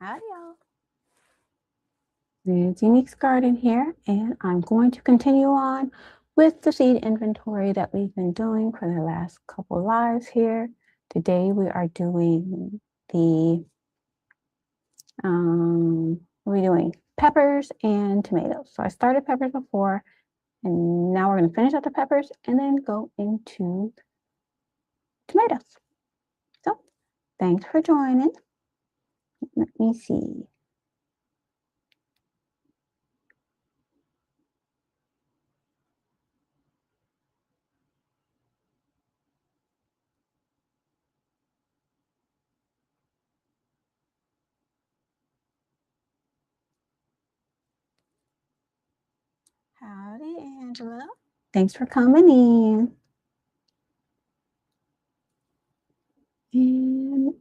Howdy, y'all. It's Unique's Garden here, and I'm going to continue on with the seed inventory that we've been doing for the last couple lives here. Today we are doing the what are we doing? Peppers and tomatoes. So I started peppers before, and now we're going to finish up the peppers and then go into tomatoes. So thanks for joining. Let me see. Howdy, Angela. Thanks for coming in. And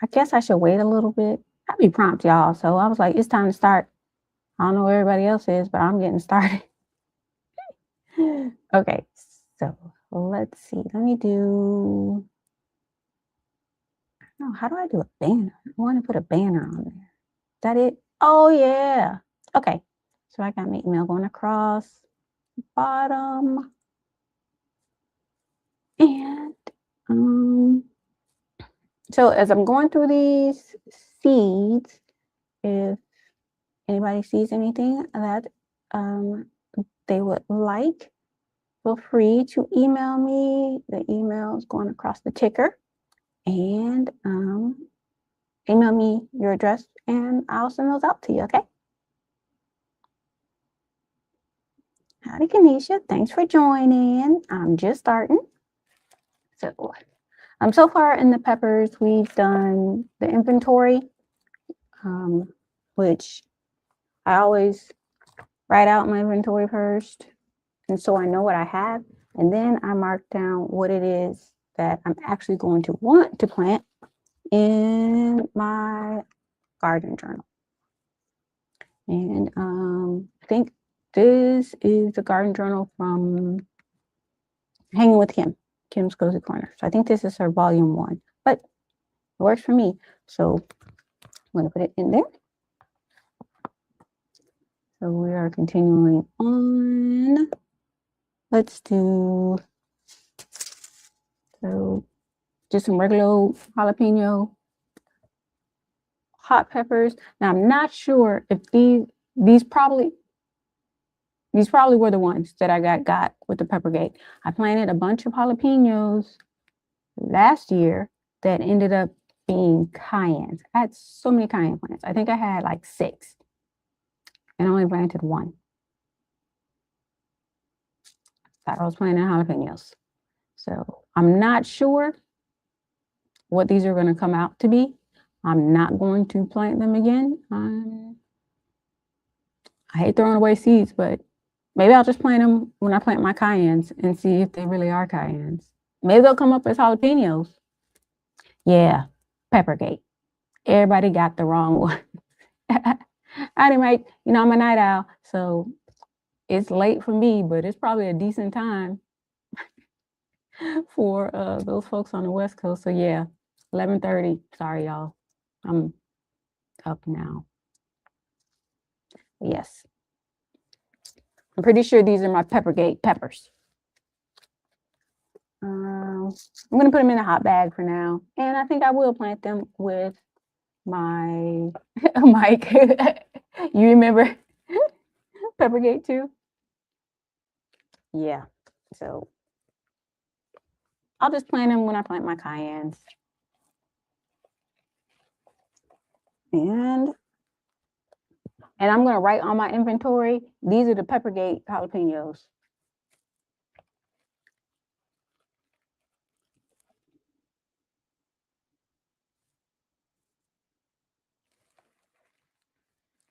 I guess I should wait a little bit. I be prompt, y'all. So I was like, it's time to start. I don't know where everybody else is, but I'm getting started. Okay, so let's see. Let me do. No, how do I do a banner? I want to put a banner on there. Is that it? Oh yeah. Okay. So I got my email going across the bottom. And so as I'm going through these seeds, if anybody sees anything that they would like, feel free to email me. The email is going across the ticker, and email me your address and I'll send those out to you, okay? Howdy, Kanisha. Thanks for joining. I'm just starting. So far in the peppers, we've done the inventory, which I always write out my inventory first. And so I know what I have. And then I mark down what it is that I'm actually going to want to plant in my garden journal. And I think this is the garden journal from Hanging with Kim's Cozy Corner. So I think this is her volume 1, but it works for me. So I'm going to put it in there. So we are continuing on. Let's do just some regular jalapeno hot peppers. Now I'm not sure if these probably were the ones that I got with the Peppergate. I planted a bunch of jalapenos last year that ended up being cayennes. I had so many cayenne plants. I think I had like 6 and only planted 1. Thought I was planting jalapenos. So I'm not sure what these are going to come out to be. I'm not going to plant them again. I hate throwing away seeds, but maybe I'll just plant them when I plant my cayennes and see if they really are cayennes. Maybe they'll come up as jalapenos. Yeah, Peppergate. Everybody got the wrong one. Anyway, I'm a night owl, so it's late for me, but it's probably a decent time for those folks on the West Coast. So yeah, 11:30. Sorry, y'all. I'm up now. Yes. I'm pretty sure these are my Peppergate peppers. I'm going to put them in a hot bag for now. And I think I will plant them with my Mike. You remember Peppergate too? Yeah. So I'll just plant them when I plant my cayennes. And I'm going to write on my inventory, these are the Peppergate jalapenos.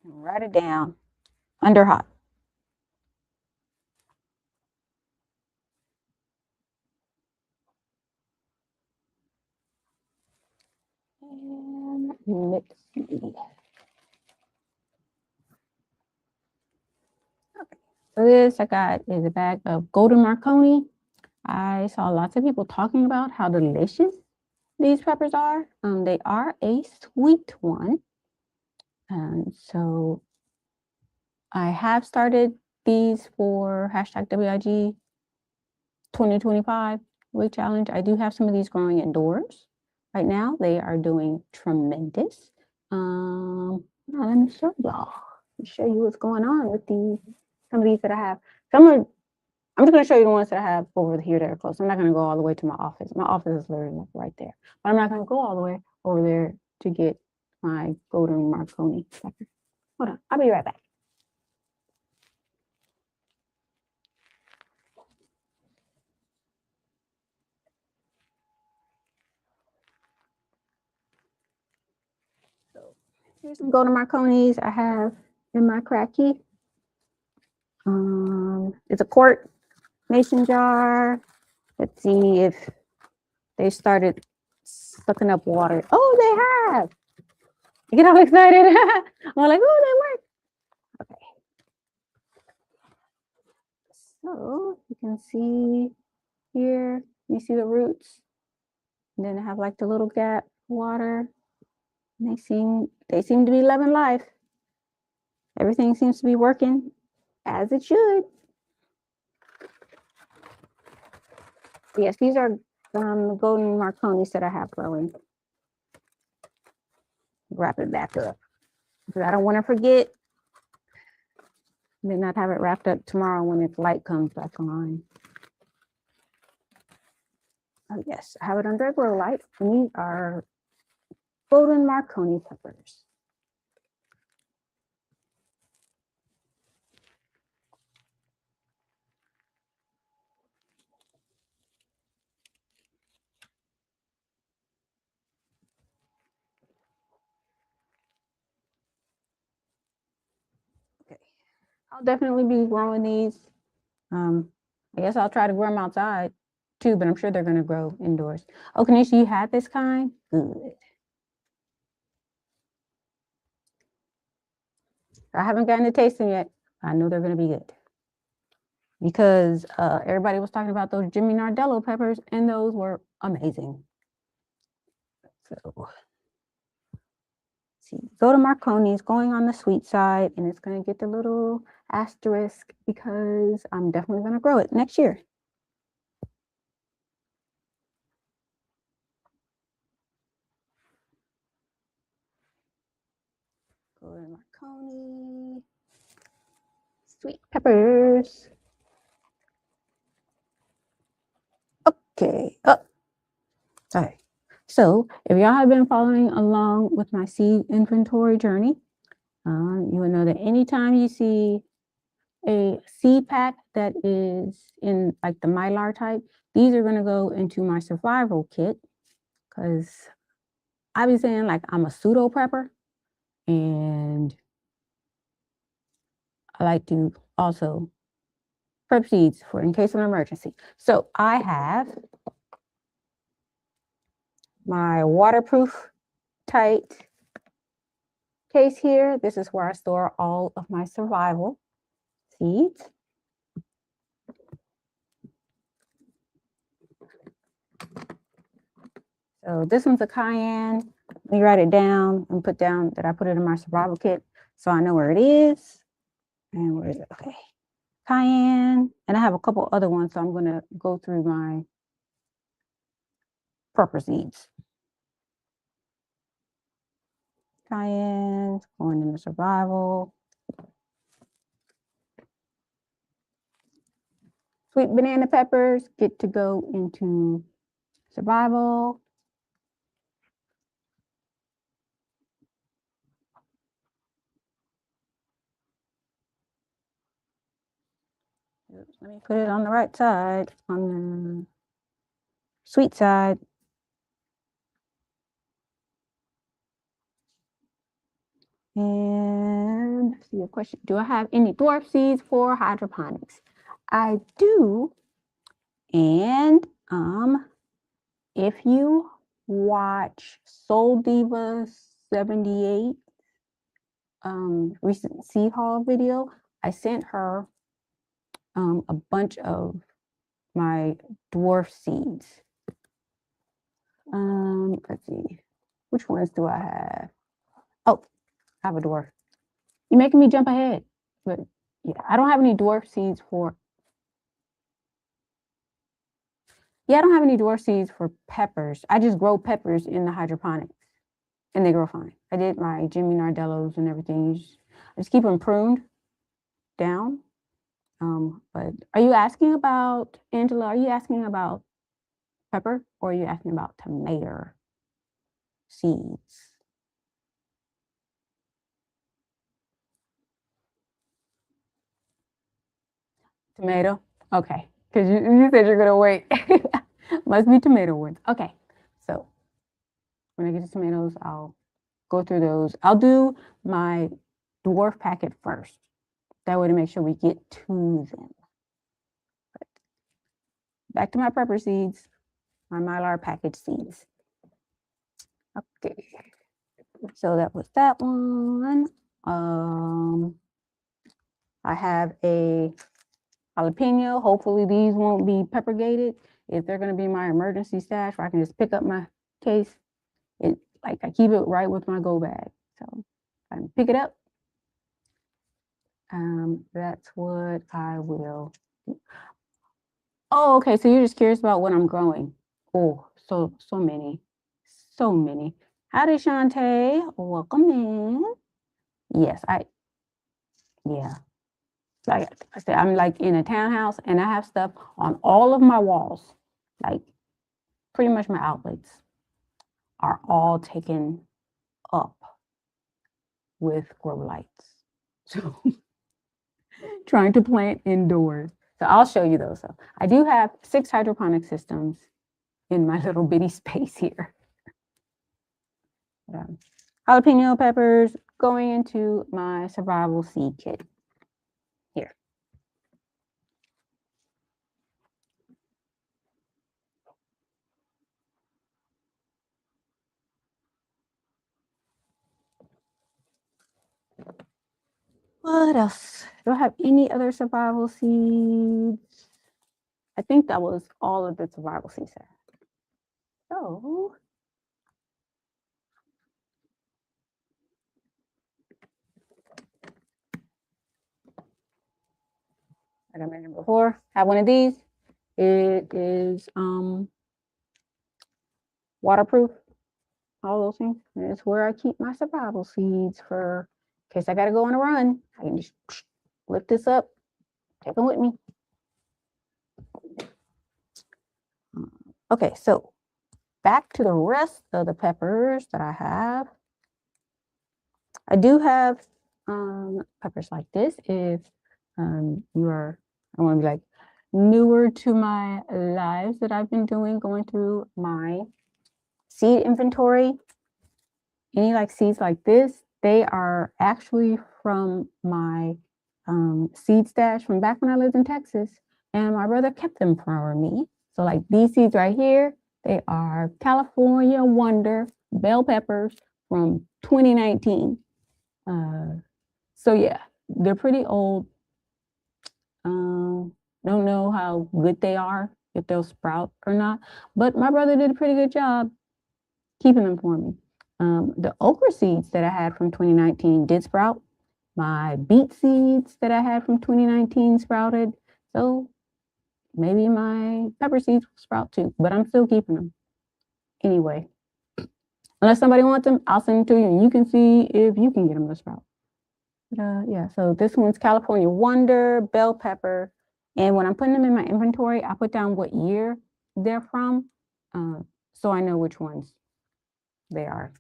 Write it down under hot. And let's see. Okay. So this I got is a bag of Golden Marconi. I saw lots of people talking about how delicious these peppers are. They are a sweet one. And so I have started these for hashtag WIG 2025 week challenge. I do have some of these growing indoors right now. They are doing tremendous. Now let me show y'all. Let me show you what's going on with these. Some of these that I have. I'm just going to show you the ones that I have over here that are close. I'm not going to go all the way to my office. My office is literally like right there. But I'm not going to go all the way over there to get my golden Marconi pepper. Hold on. I'll be right back. So here's some golden Marconis I have in my cracky. It's a quart mason jar. Let's see if they started sucking up water. Oh, they have. You get all excited. I'm like, oh, they work. Okay. So you can see here, you see the roots. And then they have like the little gap water. And they seem to be loving life. Everything seems to be working as it should. Yes, these are golden Marconis that I have growing. Wrap it back up because I don't want to forget. Then not have it wrapped up tomorrow when its light comes back on. Oh yes, I have it under a grow light, and these are golden Marconi peppers. Okay, I'll definitely be growing these. I guess I'll try to grow them outside too, but I'm sure they're going to grow indoors. Oh, Kanisha, you had this kind? Good. I haven't gotten to taste them yet. I know they're going to be good because everybody was talking about those Jimmy Nardello peppers, and those were amazing. So, see, golden Marconi's going on the sweet side, and it's going to get the little asterisk because I'm definitely going to grow it next year. Golden Marconi, sweet peppers. Okay. All right. So if y'all have been following along with my seed inventory journey, you will know that anytime you see a seed pack that is in like the Mylar type, these are going to go into my survival kit because I be saying like I'm a pseudo prepper and I like to also prep seeds for in case of an emergency. So I have my waterproof tight case here. This is where I store all of my survival seeds. So this one's a cayenne. Let me write it down and put down that I put it in my survival kit so I know where it is. And where is it? Okay. Cayenne. And I have a couple other ones, so I'm going to go through my prepper seeds. Cayenne, going into survival. Sweet banana peppers get to go into survival. Let me put it on the right side, on the sweet side. And let's see a question. Do I have any dwarf seeds for hydroponics? I do. And if you watch Soul Diva 78 recent seed haul video, I sent her a bunch of my dwarf seeds. Let's see, which ones do I have? Oh, I have a dwarf. You're making me jump ahead. But yeah, I don't have any dwarf seeds for. Yeah, I don't have any dwarf seeds for peppers. I just grow peppers in the hydroponics, and they grow fine. I did my Jimmy Nardellos and everything. I just keep them pruned down. But are you asking about, Angela, are you asking about pepper or are you asking about tomato seeds? Tomato? Okay. Because you said you're going to wait. Must be tomato ones. Okay. So when I get the tomatoes, I'll go through those. I'll do my dwarf packet first. That way to make sure we get to them. But back to my pepper seeds, my Mylar package seeds. Okay. So that was that one. I have a jalapeno. Hopefully these won't be pepper gated. If they're going to be my emergency stash where I can just pick up my case, like I keep it right with my go bag. So I can pick it up. That's what I will do. Oh, okay. So you're just curious about what I'm growing. Oh, so many. So many. Howdy, Shantae. Welcome in. Yes, yeah. Like I said, I'm like in a townhouse and I have stuff on all of my walls. Like pretty much my outlets are all taken up with grow lights. So trying to plant indoors. So I'll show you those. So I do have 6 hydroponic systems in my little bitty space here. Jalapeno peppers going into my survival seed kit here. What else? Do I have any other survival seeds? I think that was all of the survival seeds. So like I mentioned before, have one of these. It is waterproof, all those things. And it's where I keep my survival seeds for in case I gotta go on a run. I can just lift this up, take them with me. Okay, so back to the rest of the peppers that I have. I do have peppers like this. If you are, I want to be like newer to my lives that I've been doing, going through my seed inventory. Any like seeds like this, they are actually from my seed stash from back when I lived in Texas, and my brother kept them for me. So like these seeds right here, they are California Wonder bell peppers from 2019. So yeah, they're pretty old. Don't know how good they are, if they'll sprout or not, but my brother did a pretty good job keeping them for me. The okra seeds that I had from 2019 did sprout. My beet seeds that I had from 2019 sprouted. So maybe my pepper seeds will sprout too, but I'm still keeping them. Anyway, unless somebody wants them, I'll send them to you and you can see if you can get them to sprout. But, yeah, so this one's California Wonder, bell pepper. And when I'm putting them in my inventory, I put down what year they're from, so I know which ones they are.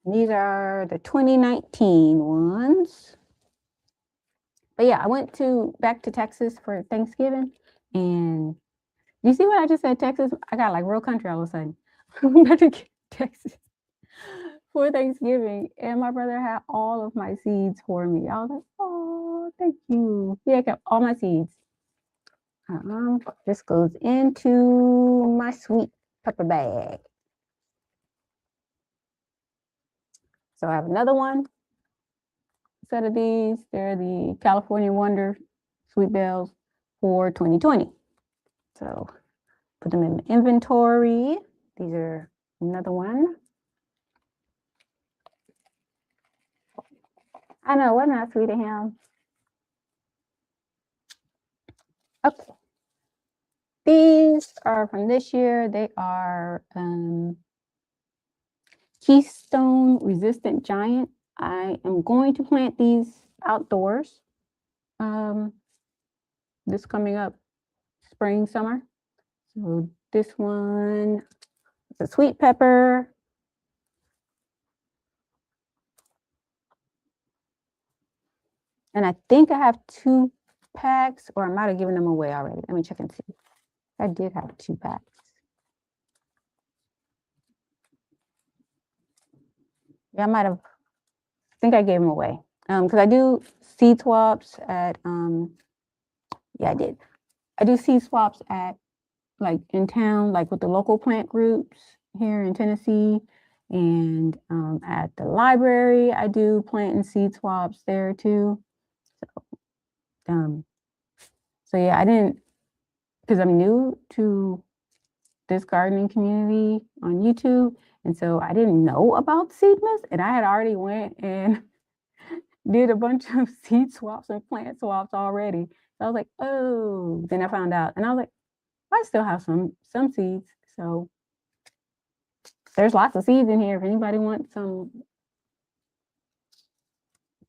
These are the 2019 ones. But yeah, I went back to Texas for Thanksgiving, and you see what I just said, Texas? I got like real country all of a sudden. Back to Texas for Thanksgiving, and my brother had all of my seeds for me. I was like, oh, thank you. Yeah, I got all my seeds. This goes into my sweet pepper bag. So I have another one set of these. They're the California Wonder sweet bells for 2020. So put them in inventory. These are another one. I know, wasn't that sweet of him? Okay. These are from this year. They are Keystone Resistant Giant. I am going to plant these outdoors this coming up spring, summer. So this one is a sweet pepper. And I think I have 2 packs, or I might have given them away already. Let me check and see. I did have 2 packs. Yeah, I might have, I think I gave them away. Because I do seed swaps at, yeah, I did. I do seed swaps at, like, in town, like with the local plant groups here in Tennessee. And at the library, I do plant and seed swaps there too. So yeah, I didn't, because I'm new to this gardening community on YouTube. And so I didn't know about Seedmas, and I had already went and did a bunch of seed swaps and plant swaps already. So I was like, oh, then I found out, and I was like, I still have some seeds. So there's lots of seeds in here. If anybody wants some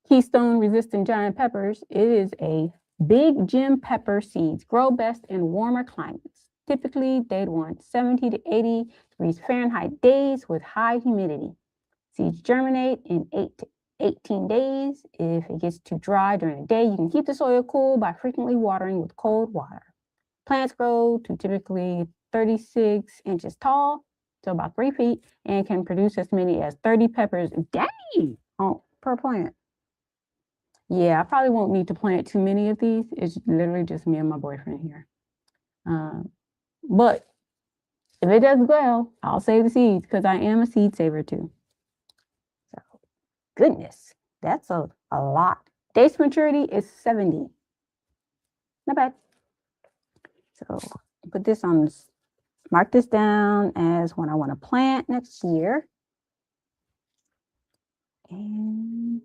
Keystone Resistant Giant Peppers, it is a big gem pepper seeds, grow best in warmer climates. Typically, they'd want 70 to 80 degrees Fahrenheit days with high humidity. Seeds germinate in 8 to 18 days. If it gets too dry during the day, you can keep the soil cool by frequently watering with cold water. Plants grow to typically 36 inches tall, so about 3 feet, and can produce as many as 30 peppers a day per plant. Yeah, I probably won't need to plant too many of these. It's literally just me and my boyfriend here. But if it does well, I'll save the seeds because I am a seed saver too. So, goodness, that's a lot. Dates maturity is 70. Not bad. So put this on this, mark this down as when I want to plant next year. And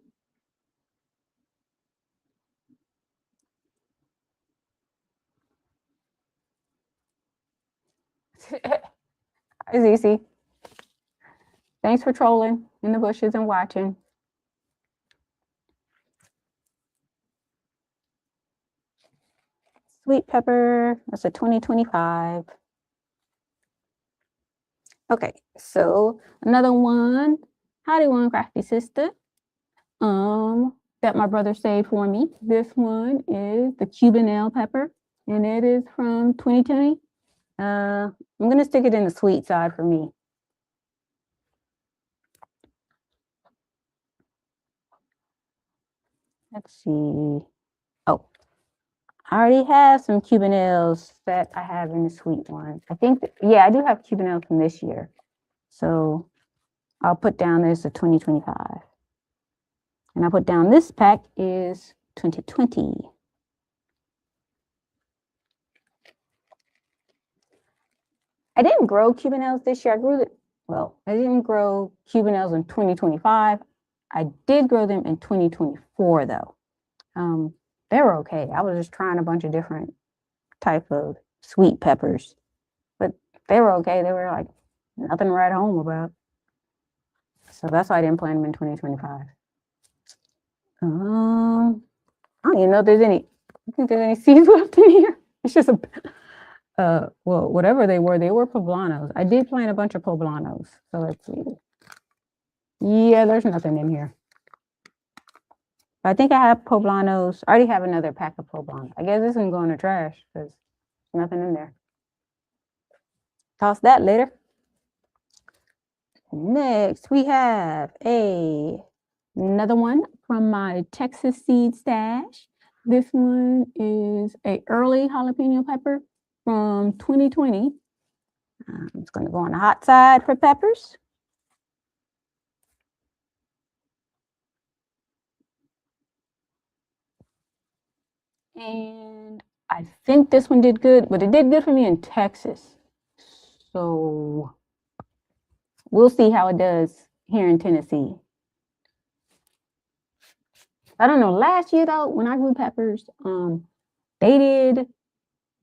it's easy. Thanks for trolling in the bushes and watching. Sweet pepper, that's a 2025. Okay, so another one, howdy one, crafty sister, that my brother saved for me. This one is the Cubanelle pepper, and it is from 2020. I'm gonna stick it in the sweet side for me. Let's see. Oh, I already have some Cubanelles that I have in the sweet one. I think, yeah, I do have Cubanelles from this year. So I'll put down this a 2025. And I put down this pack is 2020. I didn't grow Cubanelles this year. I didn't grow Cubanelles in 2025. I did grow them in 2024 though. They were okay. I was just trying a bunch of different type of sweet peppers, but they were okay. They were like nothing to write home about. So that's why I didn't plant them in 2025. I don't even know if there's any, I think there's any seeds left in here. It's just well, whatever they were poblanos. I did plant a bunch of poblanos. So let's see. Yeah, there's nothing in here. I think I have poblanos. I already have another pack of poblanos. I guess this can go in the trash because there's nothing in there. Toss that later. Next, we have another one from my Texas seed stash. This one is a early jalapeno pepper from 2020. It's going to go on the hot side for peppers. And I think this one did good, but it did good for me in Texas. So we'll see how it does here in Tennessee. I don't know. Last year though, when I grew peppers, they did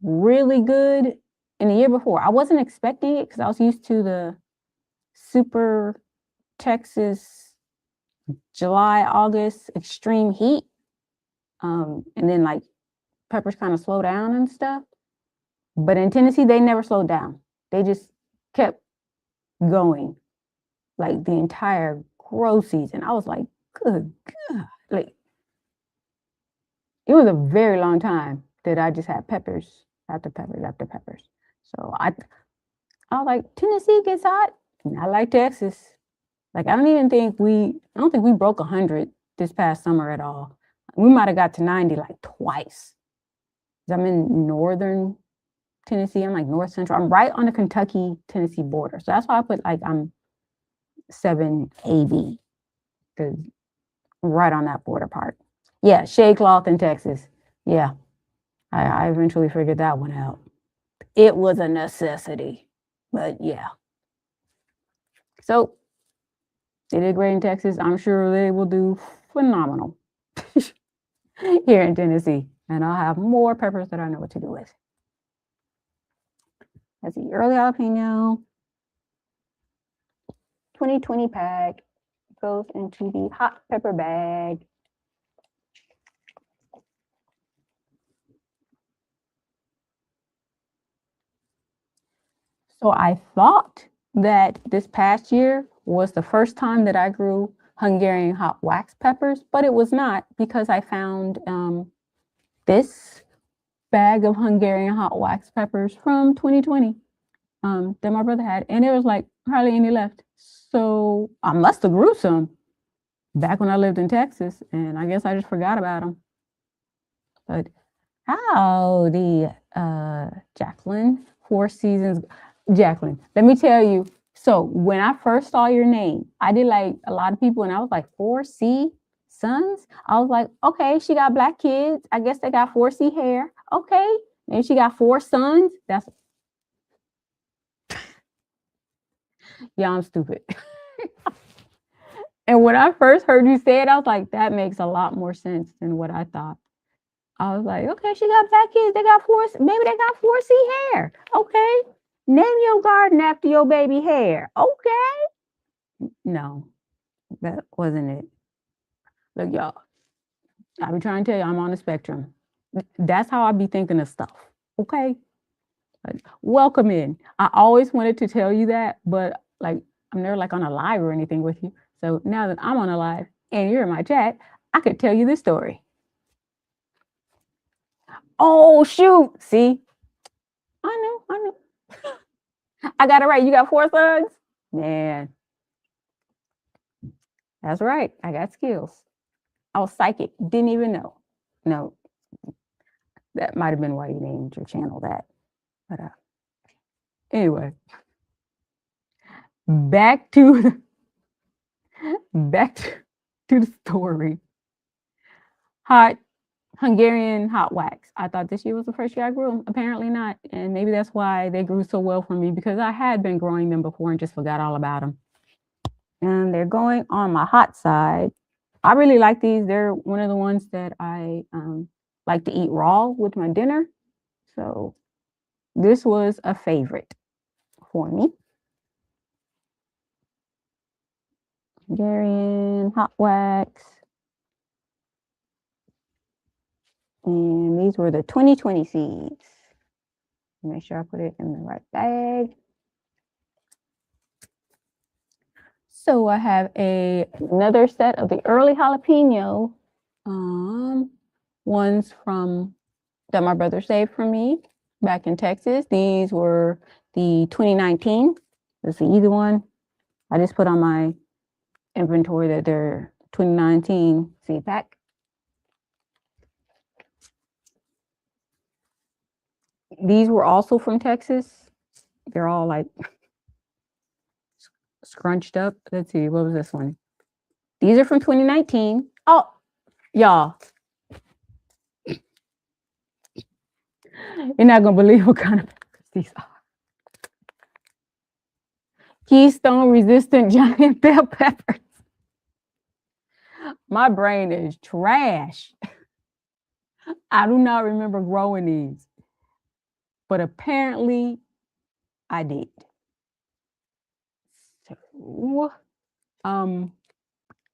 really good. And the year before, I wasn't expecting it because I was used to the super Texas July, August extreme heat. And then like peppers kind of slow down and stuff. But in Tennessee, they never slowed down. They just kept going like the entire grow season. I was like, good God. Like, it was a very long time that I just had peppers after peppers after peppers. So I was like, Tennessee gets hot, and I like Texas. Like, I don't think we broke 100 this past summer at all. We might have got to 90 like twice. I'm in northern Tennessee. I'm like north central. I'm right on the Kentucky-Tennessee border. So that's why I put like I'm 780, because right on that border part. Yeah, shade cloth in Texas. Yeah, I eventually figured that one out. It was a necessity, but yeah. So they did great in Texas. I'm sure they will do phenomenal here in Tennessee. And I'll have more peppers that I know what to do with. That's the early jalapeno 2020 pack goes into the hot pepper bag. So I thought that this past year was the first time that I grew Hungarian hot wax peppers, but it was not, because I found this bag of Hungarian hot wax peppers from 2020 that my brother had, and there was like hardly any left. So I must have grew some back when I lived in Texas, and I guess I just forgot about them. But howdy, Jacqueline, Four Seasons. Jacqueline, let me tell you. So when I first saw your name, I did like a lot of people, and I was like, 4C sons? I was like, okay, she got black kids. I guess they got 4C hair. Okay, maybe she got 4 sons. That's yeah, I'm stupid. And when I first heard you say it, I was like, that makes a lot more sense than what I thought. I was like, okay, she got black kids. They got 4, maybe they got 4C hair. Okay. Name your garden after your baby hair. Okay. No, that wasn't it. Look, y'all, I be trying to tell you, I'm on the spectrum. That's how I be thinking of stuff. Okay. Like, welcome in. I always wanted to tell you that, but like, I'm never like on a live or anything with you. So now that I'm on a live and you're in my chat, I could tell you this story. Oh, shoot. See, I know. I got it right. You got 4 sons? Man, that's right. I got skills. I was psychic. Didn't even know. No, that might have been why you named your channel that. But anyway, back to the story. Hot Hungarian hot wax. I thought this year was the first year I grew them. Apparently not. And maybe that's why they grew so well for me, because I had been growing them before and just forgot all about them. And they're going on my hot side. I really like these. They're one of the ones that I like to eat raw with my dinner. So this was a favorite for me. Hungarian hot wax. And these were the 2020 seeds. Make sure I put it in the right bag. So I have another set of the early jalapeno ones from that my brother saved for me back in Texas. These were the 2019. This is the easy one. I just put on my inventory that they're 2019 seed pack. These were also from Texas. They're all like scrunched up. Let's see, what was this one? These are from 2019. Oh, y'all. You're not gonna believe what kind of peppers these are. Keystone resistant giant bell peppers. My brain is trash. I do not remember growing these, but apparently I did. So,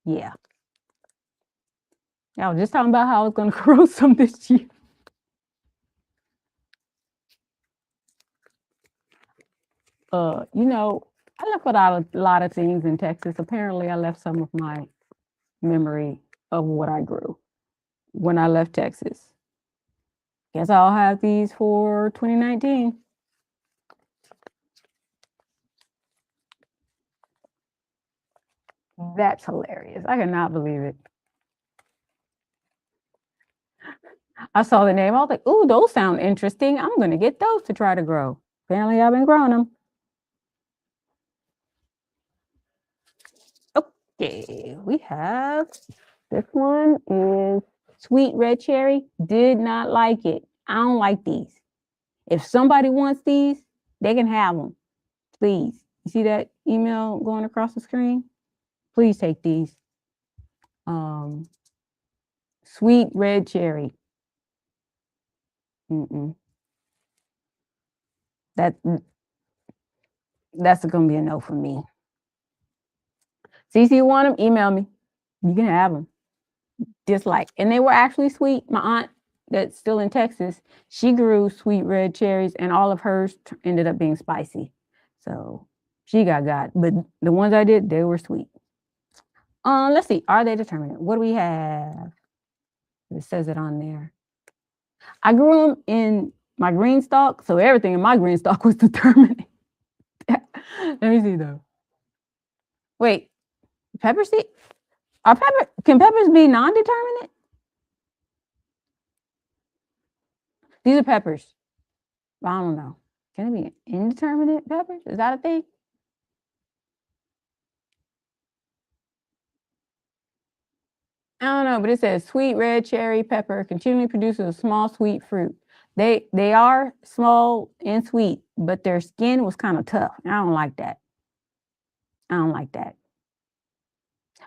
yeah. I was just talking about how I was gonna grow some this year. You know, I left out a lot of things in Texas. Apparently, I left some of my memory of what I grew when I left Texas. Guess I'll have these for 2019. That's hilarious. I cannot believe it. I saw the name. I was like, ooh, those sound interesting. I'm going to get those to try to grow. Apparently, I've been growing them. Okay, we have this one is sweet red cherry. Did not like it. I don't like these. If somebody wants these, they can have them. Please. You see that email going across the screen? Please take these. Sweet red cherry. That's gonna be a no for me. CC, you want them? Email me. You can have them. Dislike. And they were actually sweet. My aunt that's still in Texas, she grew sweet red cherries and all of hers ended up being spicy. So she got. But the ones I did, they were sweet. Let's see. Are they determinate? What do we have? It says it on there. I grew them in my green stalk, so everything in my green stalk was determinate. Let me see though. Wait, pepper seed? Can peppers be non-determinate? These are peppers. I don't know. Can it be indeterminate peppers? Is that a thing? I don't know, but it says sweet red cherry pepper continually produces a small sweet fruit. They are small and sweet, but their skin was kind of tough. I don't like that. I don't like that.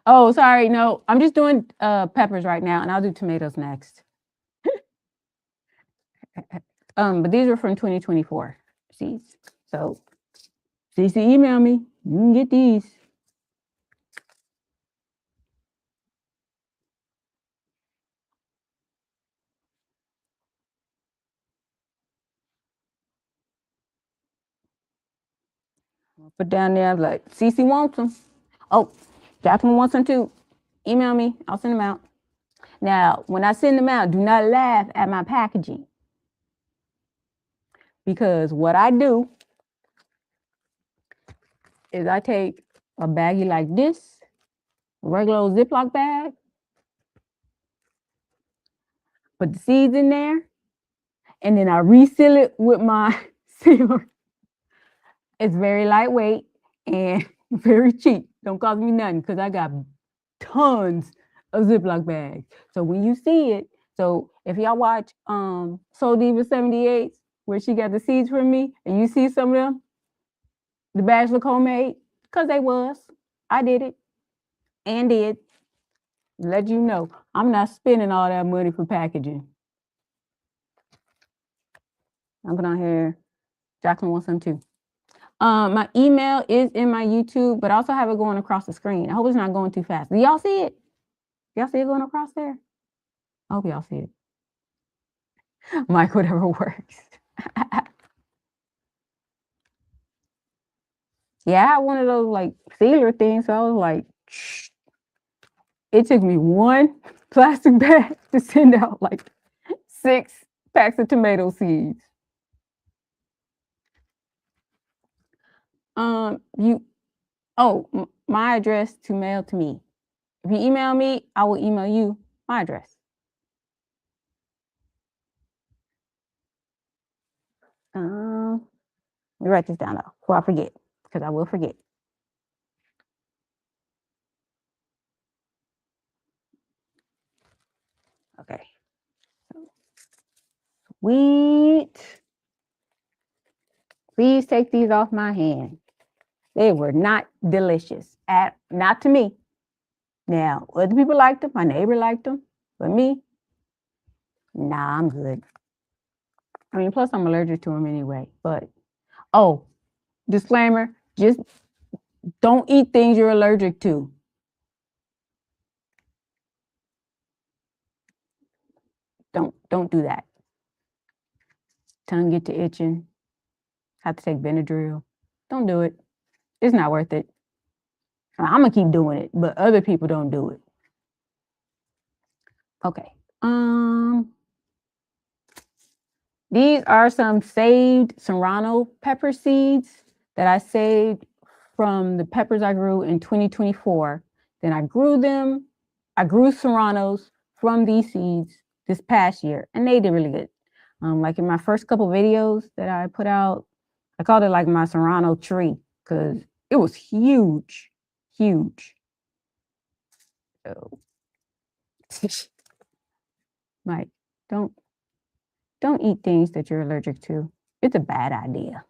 Oh, sorry. No, I'm just doing peppers right now, and I'll do tomatoes next. But these are from 2024 seeds. So CC, email me. You can get these. I'll put down there like CC wants them. Oh, Jacqueline wants them too. Email me. I'll send them out. Now, when I send them out, do not laugh at my packaging. Because what I do is I take a baggie like this, a regular old Ziploc bag, put the seeds in there, and then I reseal it with my sealer. It's very lightweight and very cheap. Don't cost me nothing because I got tons of Ziploc bags. So when you see it, so if y'all watch Soul Diva 78, where she got the seeds from me, and you see some of them, the bags look homemade, because they was. I did it and did. Let you know, I'm not spending all that money for packaging. I'm put on here. Jacqueline wants some too. My email is in my YouTube, but I also have it going across the screen. I hope it's not going too fast. Do y'all see it? Y'all see it going across there? I hope y'all see it. Mike, whatever works. Yeah, I had one of those like sealer things. So I was like, shh. It took me one plastic bag to send out like 6 packs of tomato seeds. My address to mail to me. If you email me, I will email you my address. Let me write this down though, before I forget, because I will forget. Okay. Sweet Please take these off my hand. They were not delicious. Not to me. Now, other people liked them. My neighbor liked them. But me, nah, I'm good. I mean, plus I'm allergic to them anyway. But, oh, disclaimer, just don't eat things you're allergic to. Don't do that. Tongue get to itching. Have to take Benadryl. Don't do it. It's not worth it. I'm gonna keep doing it, but other people don't do it. Okay. These are some saved serrano pepper seeds that I saved from the peppers I grew in 2024. Then I grew them. I grew serranos from these seeds this past year, and they did really good. Like in my first couple videos that I put out, I called it like my serrano tree because it was huge, huge. So, Mike, don't eat things that you're allergic to. It's a bad idea.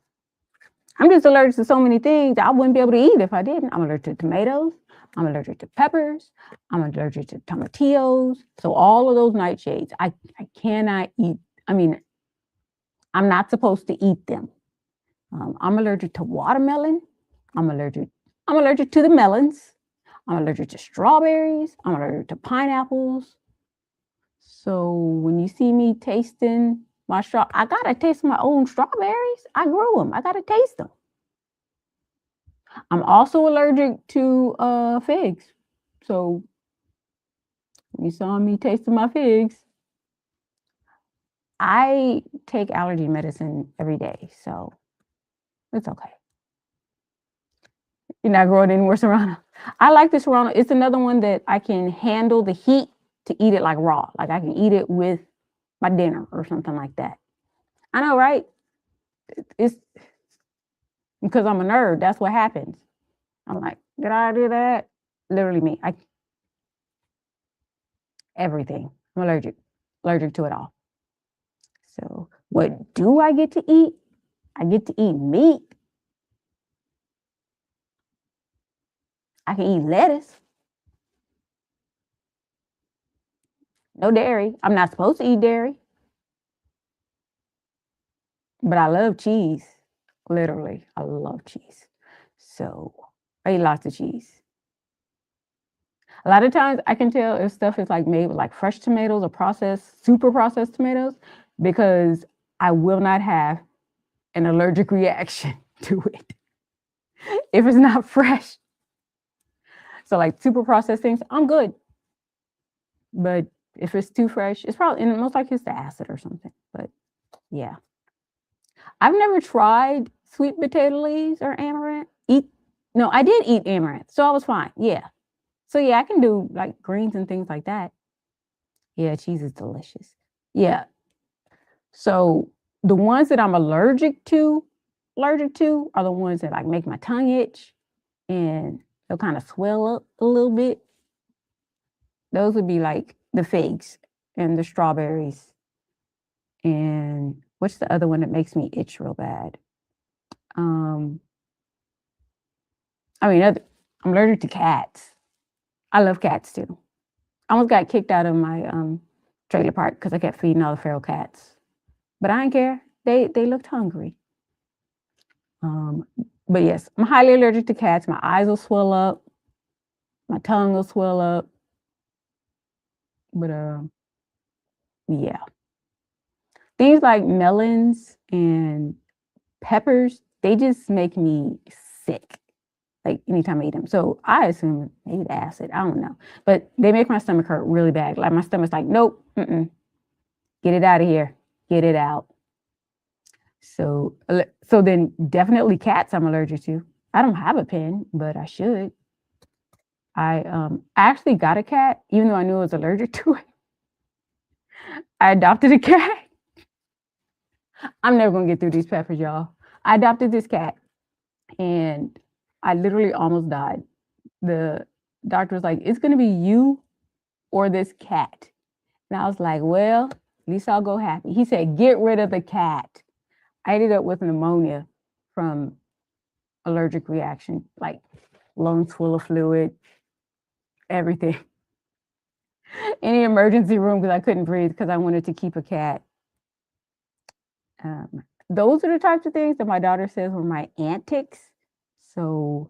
I'm just allergic to so many things I wouldn't be able to eat if I didn't. I'm allergic to tomatoes. I'm allergic to peppers. I'm allergic to tomatillos. So all of those nightshades, I cannot eat. I mean, I'm not supposed to eat them. I'm allergic to watermelon. I'm allergic to the melons. I'm allergic to strawberries. I'm allergic to pineapples. So when you see me tasting my I gotta taste my own strawberries. I grew them. I gotta taste them. I'm also allergic to figs. So you saw me tasting my figs. I take allergy medicine every day, so it's okay. You're not growing any more serrano. I like the serrano. It's another one that I can handle the heat to eat it like raw. Like I can eat it with my dinner or something like that. I know, right? It's because I'm a nerd. That's what happens. I'm like, did I do that? Literally me. Everything. I'm allergic to it all. So what do I get to eat? I get to eat meat. I can eat lettuce. No dairy. I'm not supposed to eat dairy. But I love cheese. Literally, I love cheese. So I eat lots of cheese. A lot of times I can tell if stuff is like made with like fresh tomatoes or processed, super processed tomatoes, because I will not have an allergic reaction to it if it's not fresh. So like super processed things, I'm good. But if it's too fresh, it's probably, and most likely it's the acid or something. But yeah. I've never tried sweet potato leaves or amaranth. No, I did eat amaranth, so I was fine. Yeah. So yeah, I can do like greens and things like that. Yeah, cheese is delicious. Yeah. So the ones that I'm allergic to are the ones that like make my tongue itch and they'll kind of swell up a little bit. Those would be like the figs and the strawberries. And what's the other one that makes me itch real bad? I'm allergic to cats. I love cats too. I almost got kicked out of my trailer park because I kept feeding all the feral cats. But I didn't care. They looked hungry. But yes, I'm highly allergic to cats. My eyes will swell up. My tongue will swell up. But yeah. Things like melons and peppers, they just make me sick. Like anytime I eat them. So I assume maybe the acid, I don't know. But they make my stomach hurt really bad. Like my stomach's like, nope, get it out of here. Get it out. So then definitely cats I'm allergic to. I don't have a pen, but I should. I actually got a cat, even though I knew I was allergic to it. I adopted a cat. I'm never gonna get through these peppers, y'all. I adopted this cat and I literally almost died. The doctor was like, it's gonna be you or this cat. And I was like, well, at least I'll go happy. He said, get rid of the cat. I ended up with pneumonia from allergic reaction, like lungs full of fluid, everything. Any emergency room because I couldn't breathe because I wanted to keep a cat. Those are the types of things that my daughter says were my antics. So,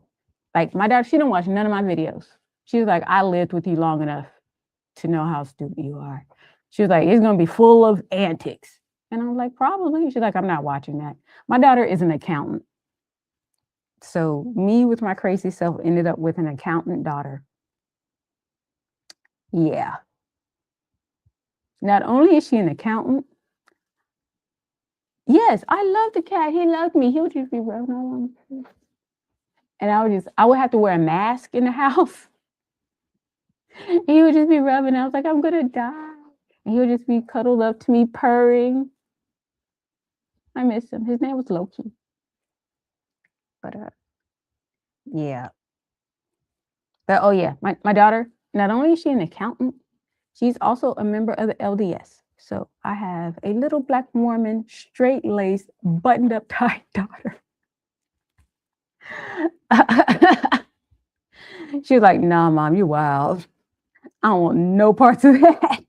like my daughter, she didn't watch none of my videos. She was like, I lived with you long enough to know how stupid you are. She was like, it's gonna be full of antics. And I was like, probably. She's like, I'm not watching that. My daughter is an accountant. So me with my crazy self ended up with an accountant daughter. Yeah. Not only is she an accountant, yes, I love the cat. He loved me. He would just be rubbing all on. And I would have to wear a mask in the house. He would just be rubbing. I was like, I'm gonna die. And he would just be cuddled up to me, purring. I miss him. His name was Loki. But yeah. But oh yeah, my daughter, not only is she an accountant, she's also a member of the LDS. So I have a little black Mormon, straight-laced, buttoned-up tight daughter. She was like, nah, mom, you wild. I don't want no parts of that.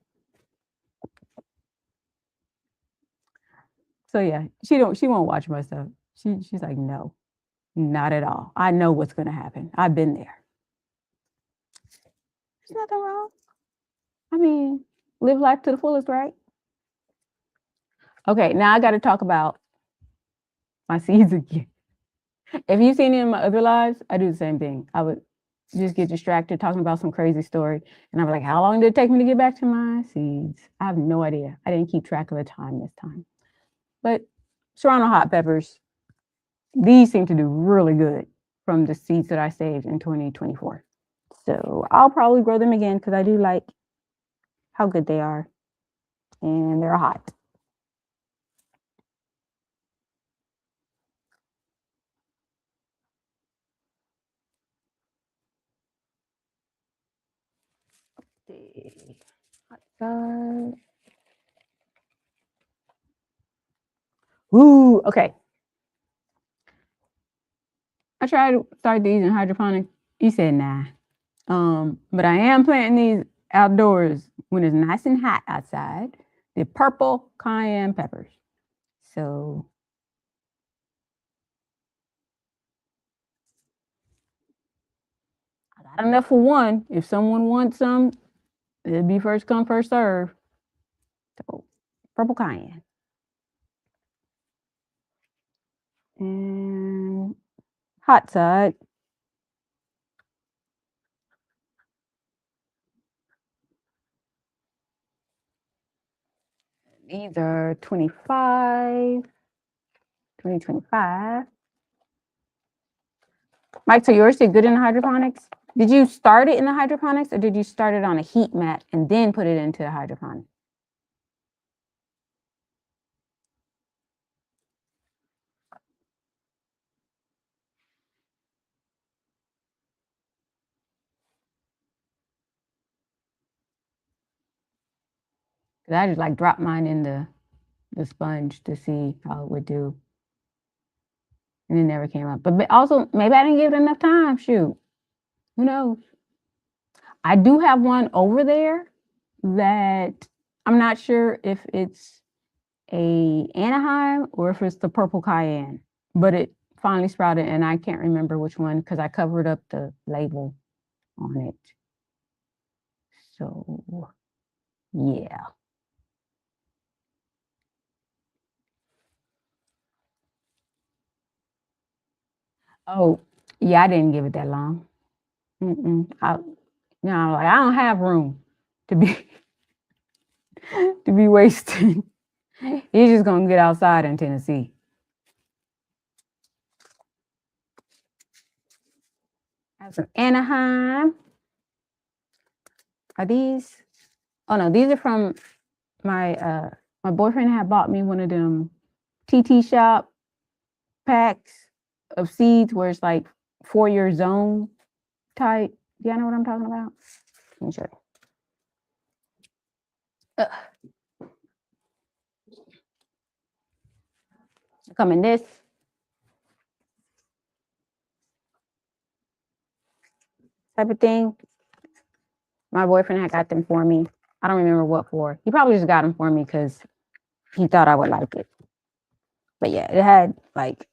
So yeah, she won't watch my stuff. She's like, no, not at all. I know what's gonna happen. I've been there. There's nothing wrong. I mean, live life to the fullest, right? Okay, now I gotta talk about my seeds again. If you've seen it in my other lives, I do the same thing. I would just get distracted talking about some crazy story. And I'm like, how long did it take me to get back to my seeds? I have no idea. I didn't keep track of the time this time. But Serrano hot peppers, these seem to do really good from the seeds that I saved in 2024. So I'll probably grow them again because I do like how good they are. And they're hot. Hot side. Ooh, okay. I tried to start these in hydroponics. He said nah. But I am planting these outdoors when it's nice and hot outside. The purple cayenne peppers. So I got enough for one. If someone wants some, it'll be first come, first serve. So purple cayenne. And hot side. These are 2025. Mike, so yours did good in the hydroponics? Did you start it in the hydroponics or did you start it on a heat mat and then put it into the hydroponics? Because I just like dropped mine in the sponge to see how it would do. And it never came up. But also, maybe I didn't give it enough time. Shoot. Who knows? I do have one over there that I'm not sure if it's a Anaheim or if it's the purple cayenne, but it finally sprouted and I can't remember which one because I covered up the label on it. So, yeah. Oh, yeah, I didn't give it that long. Like I don't have room to be to be wasting. He's just gonna get outside in Tennessee. I have some Anaheim. Are these? Oh no, these are from my my boyfriend had bought me one of them TT Shop packs of seeds where it's like for your zone type. Do y'all know what I'm talking about? Let me show you. Come in this. type of thing. My boyfriend had got them for me. I don't remember what for. He probably just got them for me because he thought I would like it. But yeah, it had like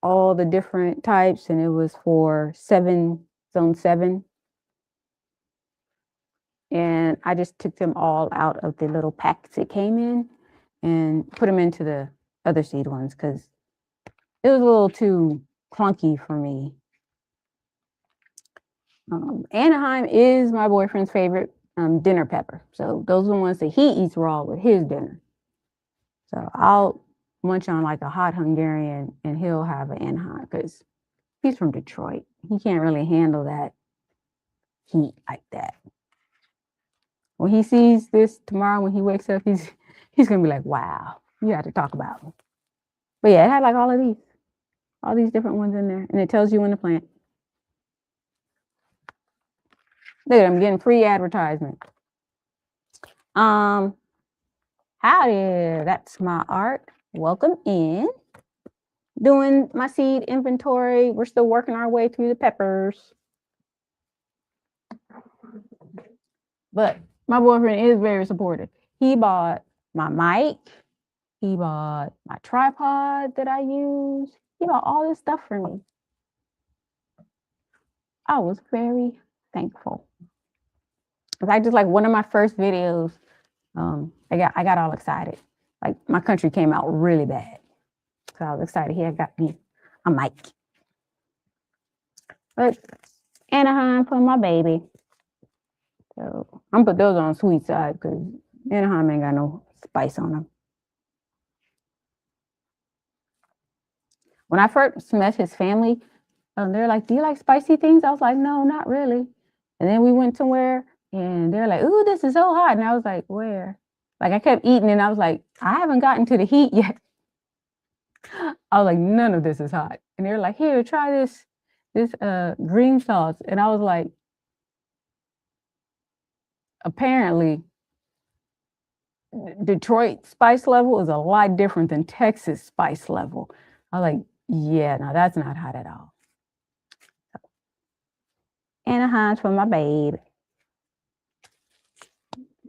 all the different types, and it was for zone 7. And I just took them all out of the little packs it came in and put them into the other seed ones because it was a little too clunky for me. Anaheim is my boyfriend's favorite dinner pepper. So those are the ones that he eats raw with his dinner. So I'll munch on like a hot Hungarian and he'll have an Anaheim because he's from Detroit. He can't really handle that heat like that. When he sees this tomorrow, when he wakes up, he's gonna be like, wow, you had to talk about me. But yeah, it had like all these different ones in there, and it tells you when to plant. Look at I'm getting free advertisement. Howdy, that's my art. Welcome in. Doing my seed inventory. We're still working our way through the peppers. But my boyfriend is very supportive. He bought my mic. He bought my tripod that I use. He bought all this stuff for me. I was very thankful. In fact, just like one of my first videos, I got all excited. Like my country came out really bad. So I was excited. He had got me a mic. But Anaheim for my baby. So I'm gonna put those on the sweet side because Anaheim ain't got no spice on them. When I first met his family, they're like, do you like spicy things? I was like, no, not really. And then we went somewhere and they're like, ooh, this is so hot. And I was like, where? Like I kept eating and I was like, I haven't gotten to the heat yet. I was like, none of this is hot. And they're like, here, try this green sauce. And I was like, apparently Detroit spice level is a lot different than Texas spice level. I was like, yeah, no, that's not hot at all. Anaheim's for my babe.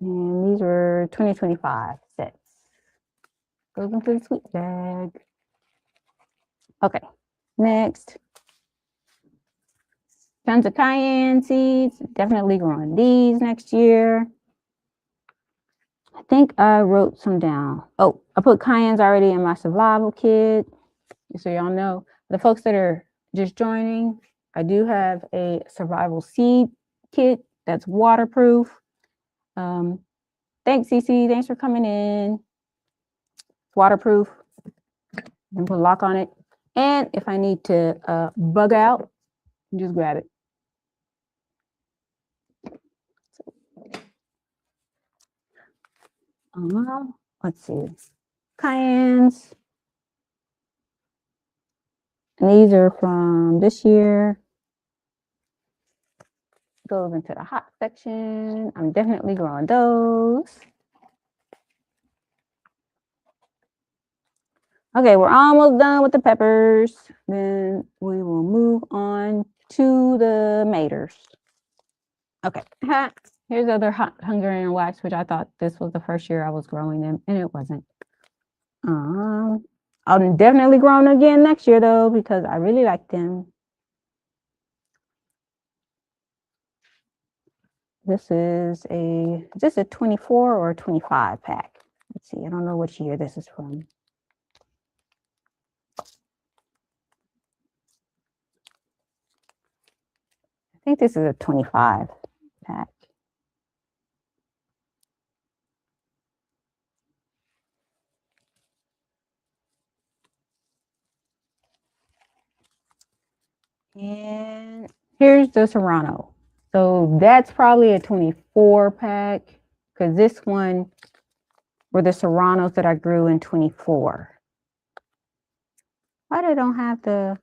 And these were 2025 sets. Goes into the sweet bag. Okay, next. Tons of cayenne seeds. Definitely growing these next year. I think I wrote some down. Oh, I put cayennes already in my survival kit. So y'all know, the folks that are just joining, I do have a survival seed kit that's waterproof. Thanks, CC. Thanks for coming in. It's waterproof. And put a lock on it. And if I need to bug out, just grab it. Let's see. Cayennes. And these are from this year. Goes into the hot section. I'm definitely growing those. Okay, we're almost done with the peppers. Then we will move on to the maters. Okay, here's other Hungarian wax, which I thought this was the first year I was growing them, and it wasn't. I'll definitely grow them again next year though, because I really like them. This is a 24 or 25 pack? Let's see, I don't know which year this is from. I think this is a 25 pack. And here's the Serrano. So that's probably a 24 pack because this one were the Serranos that I grew in 24. Why they don't have the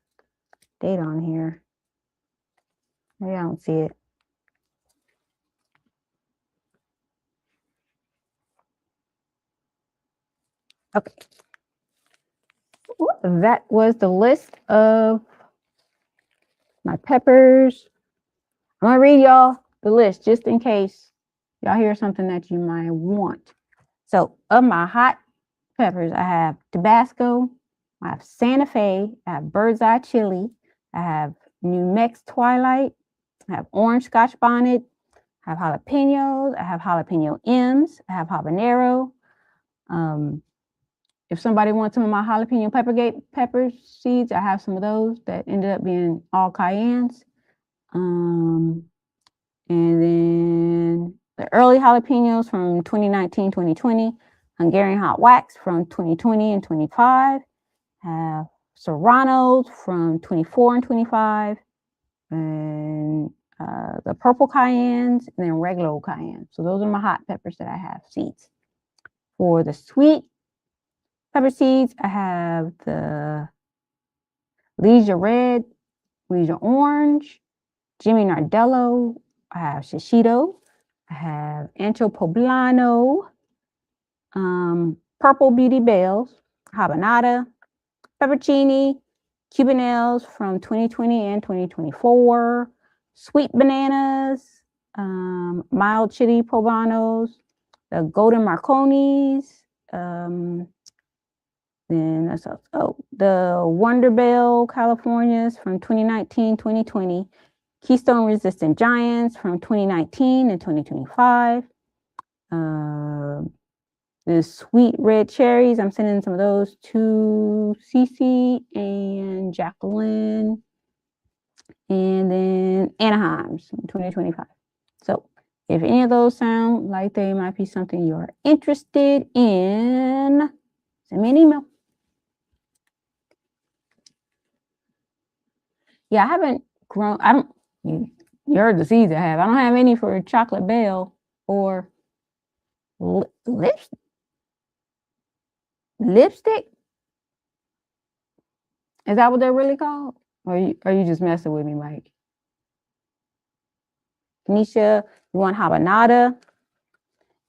date on here? Maybe I don't see it. Okay. That was the list of my peppers. I'm gonna read y'all the list just in case y'all hear something that you might want. So of my hot peppers, I have Tabasco, I have Santa Fe, I have Bird's Eye Chili, I have New Mex Twilight, I have Orange Scotch Bonnet, I have jalapenos, I have jalapeno M's, I have habanero. If somebody wants some of my jalapeno pepper seeds, I have some of those that ended up being all cayennes. And then the early jalapenos from 2019, 2020, Hungarian hot wax from 2020 and 25, have serranos from 24 and 25, and the purple cayennes, and then regular cayenne. So those are my hot peppers that I have seeds. For the sweet pepper seeds, I have the Leisure Red, Leisure Orange, Jimmy Nardello, I have Shishito, I have Ancho Poblano, Purple Beauty Bells, Habanada, Peppercini, Cubanelles from 2020 and 2024, Sweet Bananas, Mild Chili Poblanos, the Golden Marconis, then the Wonder Bell Californias from 2019, 2020, Keystone Resistant Giants from 2019 and 2025. The sweet red cherries, I'm sending some of those to Cece and Jacqueline. And then Anaheim's in 2025. So if any of those sound like they might be something you're interested in, send me an email. Yeah, I haven't grown, you heard the seeds I have. I don't have any for Chocolate Bell or lipstick. Is that what they're really called? Or are you just messing with me, Mike? Nisha, you want habanada?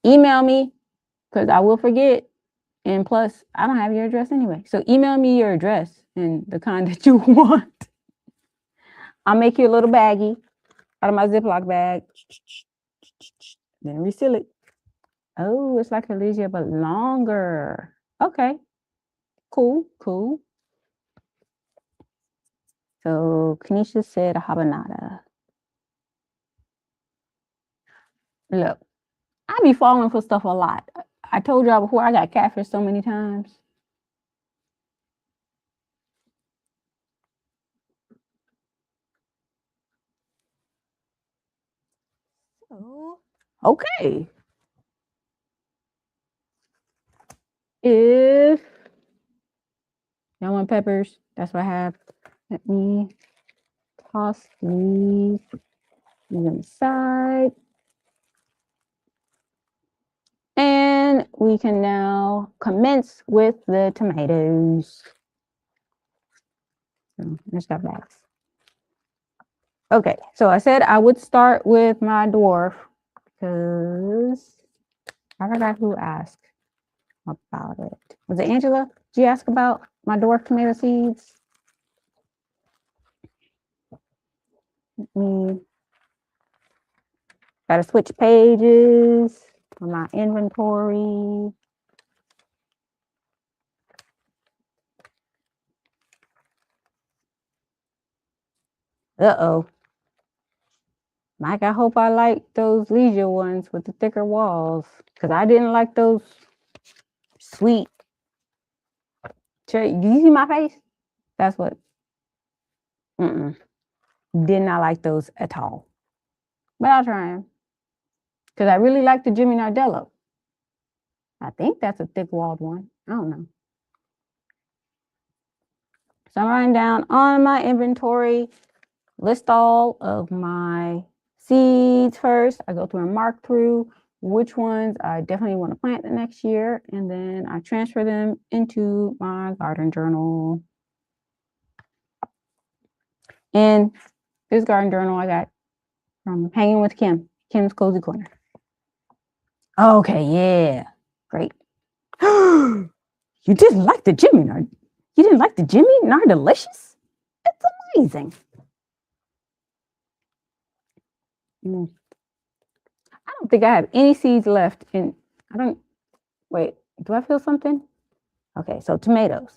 Email me, because I will forget. And plus, I don't have your address anyway. So email me your address and the kind that you want. I'll make you a little baggie out of my Ziploc bag. Then reseal it. Oh, it's like Elysia, but longer. Okay. Cool. So Kanisha said a habanada. Look, I be falling for stuff a lot. I told y'all before, I got catfished so many times. So, okay. If y'all want peppers, that's what I have. Let me toss these inside. And we can now commence with the tomatoes. So I just got bags. Okay, so I said I would start with my dwarf because I forgot who asked about it. Was it Angela? Did you ask about my dwarf tomato seeds? Gotta switch pages for my inventory. Uh-oh. Mike, I hope I like those Leisure ones with the thicker walls, because I didn't like those sweet cherry. Do you see my face? That's what. Did not like those at all. But I'll try them. Because I really like the Jimmy Nardello. I think that's a thick-walled one. I don't know. So I'm writing down on my inventory, list all of my seeds first. I go through and mark through which ones I definitely want to plant the next year. And then I transfer them into my garden journal. And this garden journal I got from Hanging with Kim, Kim's Cozy Corner. Okay, yeah, great. You didn't like the Jimmy Nard? You didn't like the Jimmy Nardalicious? It's amazing. I don't think I have any seeds left in, wait, do I feel something? Okay, so tomatoes.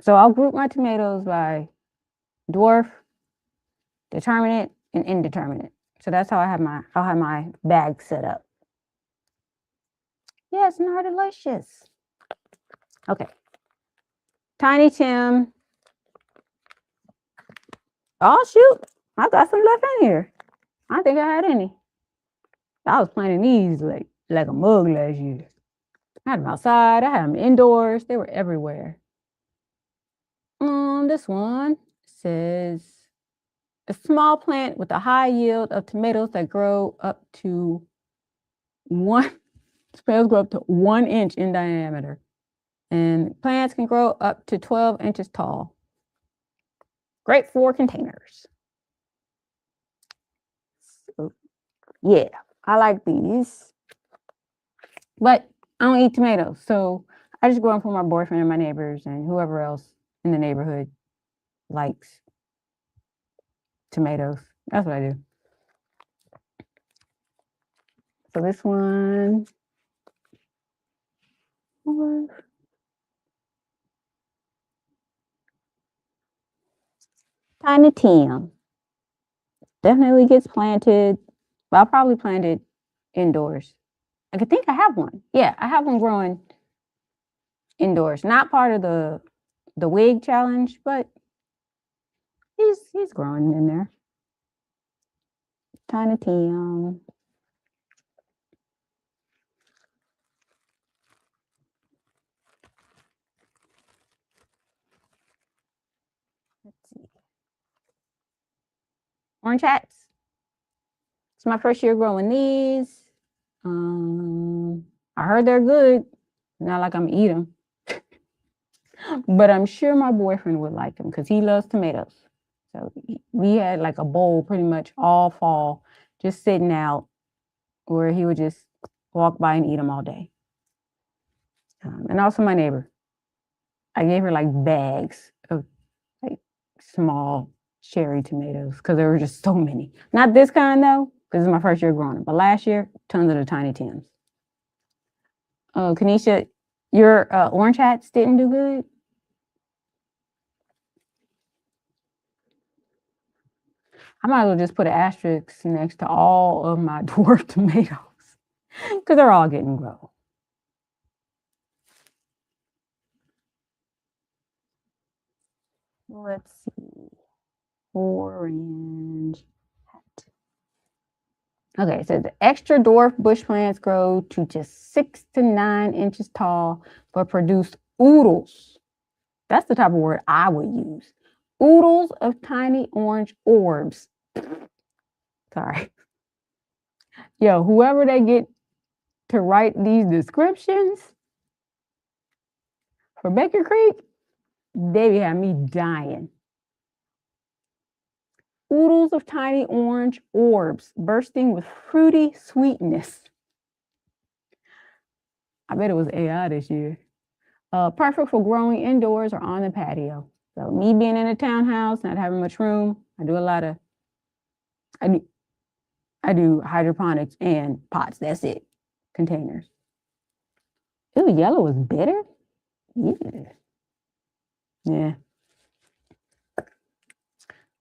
So I'll group my tomatoes by dwarf, determinate, and indeterminate. So that's how I'll have my bag set up. Yes, and are delicious. Okay. Tiny Tim. Oh shoot, I got some left in here. I think I had any. I was planting these like a mug last year. I had them outside, I had them indoors, they were everywhere. This one says a small plant with a high yield of tomatoes that grow up to 1 inch in diameter. And plants can grow up to 12 inches tall. Great for containers. So, yeah, I like these. But I don't eat tomatoes, so I just grow them for my boyfriend and my neighbors and whoever else in the neighborhood likes tomatoes. That's what I do. So this one was Tiny Tim. Definitely gets planted. But I'll probably plant it indoors. I think I have one. Yeah, I have one growing indoors. Not part of the wig challenge, but he's growing in there. Tiny Tim. Let's see. Orange hats. It's my first year growing these. I heard they're good. Not like I'm eat them. But I'm sure my boyfriend would like them because he loves tomatoes. So we had like a bowl pretty much all fall, just sitting out where he would just walk by and eat them all day. And also my neighbor. I gave her like bags of like small cherry tomatoes because there were just so many. Not this kind though, because it's my first year growing them. But last year, tons of the Tiny Tims. Oh, Kanisha, your orange hats didn't do good? I might as well just put an asterisk next to all of my dwarf tomatoes because they're all getting grown. Let's see. Orange hat. Okay, so the extra dwarf bush plants grow to just 6 to 9 inches tall, but produce oodles. That's the type of word I would use. Oodles of tiny orange orbs. Sorry. Yo, whoever they get to write these descriptions for Baker Creek, they be having me dying. Oodles of tiny orange orbs bursting with fruity sweetness. I bet it was AI this year. Perfect for growing indoors or on the patio. So me being in a townhouse, not having much room, I do hydroponics and pots. That's it. Containers. Ooh, yellow is bitter? Yeah. Yeah.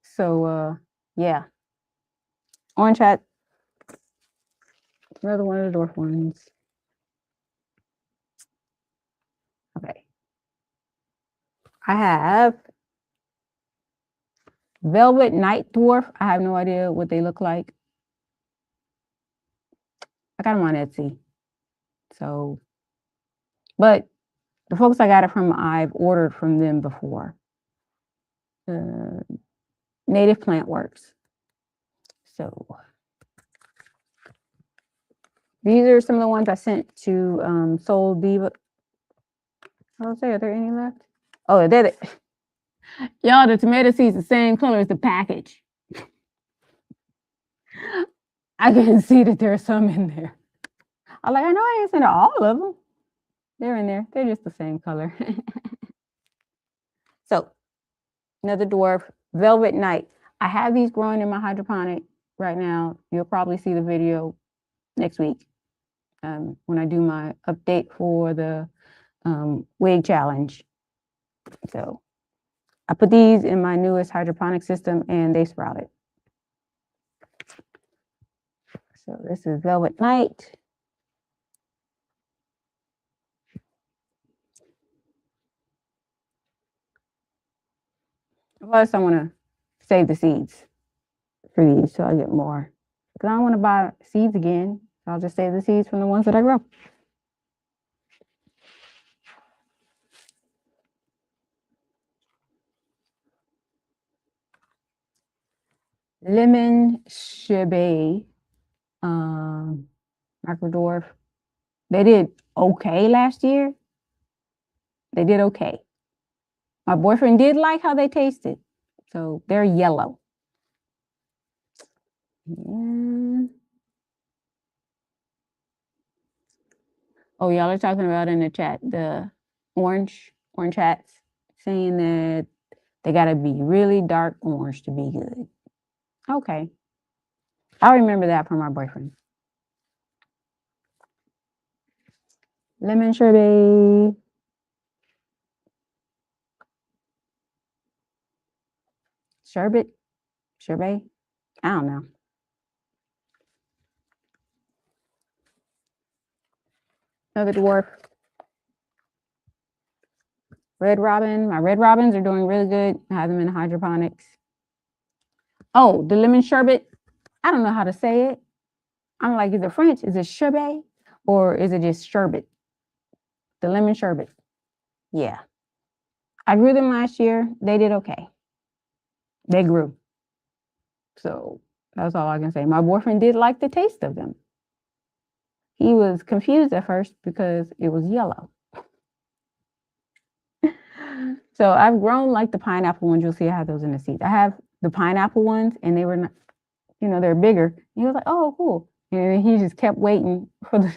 So yeah. Orange hat. Another one of the dwarf ones. Okay. I have Velvet Night Dwarf. I have no idea what they look like. I got them on Etsy. So, but the folks I got it from, I've ordered from them before. Native Plant Works. So these are some of the ones I sent to Soul Diva. I'll say, are there any left? Oh, they're the y'all, the tomato seeds the same color as the package. I can see that there's some in there. I'm like, I know I ain't sent all of them. They're in there. They're just the same color. So, another dwarf, Velvet Night. I have these growing in my hydroponic right now. You'll probably see the video next week when I do my update for the wig challenge. So I put these in my newest hydroponic system and they sprouted. So this is Velvet Night. Plus, I want to save the seeds for these so I get more. Because I don't want to buy seeds again. So I'll just save the seeds from the ones that I grow. Lemon Sherbet, Microdwarf. They did okay last year. They did okay. My boyfriend did like how they tasted. So they're yellow. Yeah. Oh, y'all are talking about in the chat, the orange hats, saying that they got to be really dark orange to be good. Okay. I'll remember that from my boyfriend. Lemon sherbet. Sherbet? I don't know. Another dwarf. Red Robin. My Red Robins are doing really good. I have them in hydroponics. Oh, the lemon sherbet. I don't know how to say it. I'm like, is it French? Is it sherbet? Or is it just sherbet? The lemon sherbet. Yeah. I grew them last year. They did okay. They grew. So that's all I can say. My boyfriend did like the taste of them. He was confused at first because it was yellow. So I've grown like the pineapple ones. You'll see I have those in the seeds. I have the pineapple ones and they were not, they're bigger. And he was like, oh, cool. And he just kept waiting for the,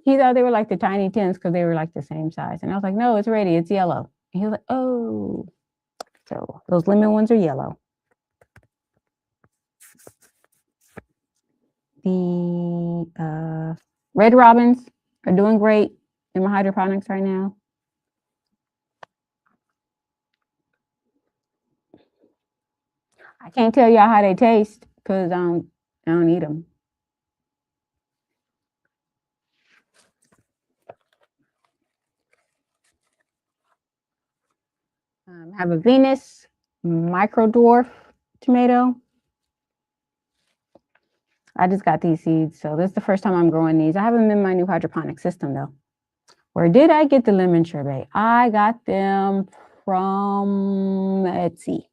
he thought they were like the tiny tins because they were like the same size. And I was like, no, it's ready. It's yellow. And he was like, oh. So those lemon ones are yellow. The Red Robins are doing great in my hydroponics right now. I can't tell y'all how they taste because I don't eat them. Have a Venus Microdwarf tomato. I just got these seeds, so this is the first time I'm growing these. I have them in my new hydroponic system though. Where did I get the lemon sherbet? I got them from Etsy.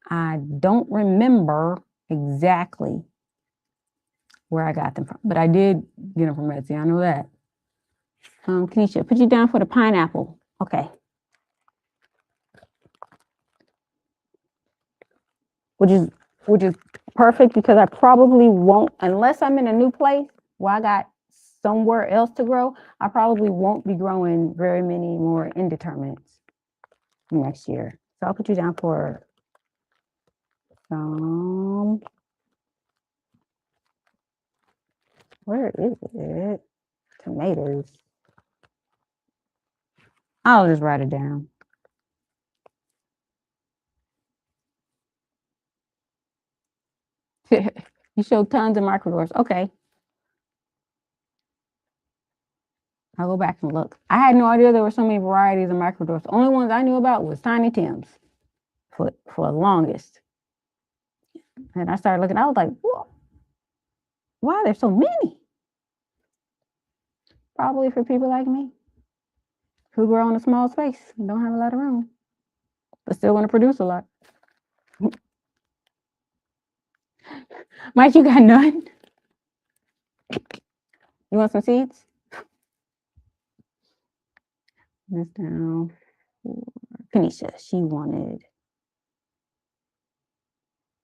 I don't remember exactly where I got them from, but I did get them from Etsy. I know that. Kenisha, put you down for the pineapple. Okay. Which is perfect because I probably won't, unless I'm in a new place where I got somewhere else to grow, I probably won't be growing very many more indeterminates next year. So I'll put you down for some, where is it? Tomatoes. I'll just write it down. You show tons of microdwarfs. Okay. I'll go back and look. I had no idea there were so many varieties of microdwarfs. The only ones I knew about was Tiny Tim's for the longest. And I started looking, I was like, whoa, why are there so many? Probably for people like me who grow in a small space and don't have a lot of room, but still want to produce a lot. Mike, you got none? You want some seeds? This down for Kanisha. She wanted